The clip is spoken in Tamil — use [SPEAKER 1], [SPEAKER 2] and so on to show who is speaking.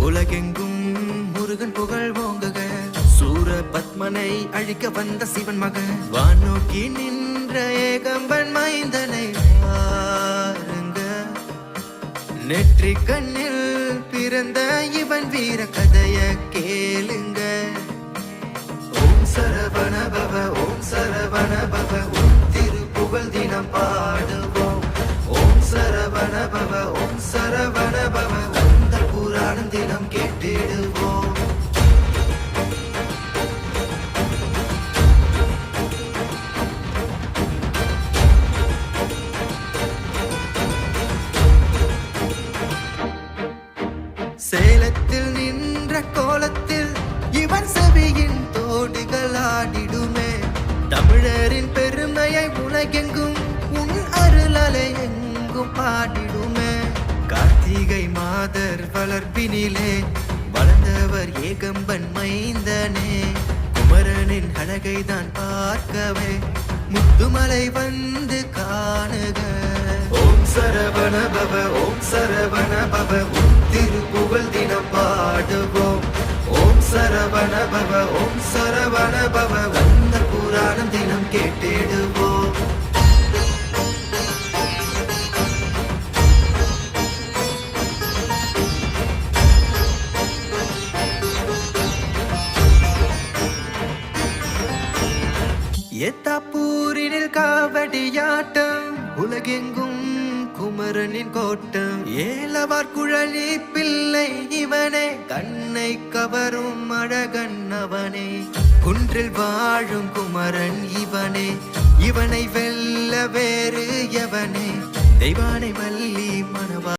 [SPEAKER 1] உலகெங்கும் முருகன் புகழ் ஓங்குக. சூர பத்மனை அழிக்க வந்த சிவன் மகன் வானோக்கி நின்ற ஏகம்பன் மைந்தனை பாருங்க. நெற்றி கண்ணில் பிறந்த இவன் வீர கதைய கேளுங்க. ஓம் சரவண பவ ஓம் சரவண பவ உன் திருப்புகழ் தினம் பாடுவோம். ஓம் சரவண பவ ஓம் சரவண பவ அந்த புராணம் தினம் கேட்டிடுவோம். சேலத்தில் நின்ற கோலத்தில் இவன் செவியின் தோடுகள் ஆடிடுமே. தமிழரின் பெருமையை உலகெங்கும் உன் அருளலை எங்கும் பாடிடுமே. கார்த்திகை மாதர் வளர்ப்பினிலே வளர்ந்தவர் ஏகம்பன் மைந்தனே. குமரனின் அழகை தான் பார்க்கவே முத்துமலை வந்து காணுக. ஓம் சரவண பவ ஓம் சரவண பவ உன் திருப்புகழ் தினம் பாடுவோம். ஓம் சரவண பவ ஓம் சரவண பவ அந்த புராணம் தினம் கேட்டிடுவோம். எத்தாப்பூரினில் காவடியாட்டம் உலகெங்கும் குமரனின் கோட்டம். ஏலவார் குழலி பிள்ளை இவனே கண்ணை கவரும் அழகன் அவனே. குன்றில் வாழும் குமரன் இவனே இவனை வெல்ல வேறு எவனே. தெய்வானை வள்ளி மணவா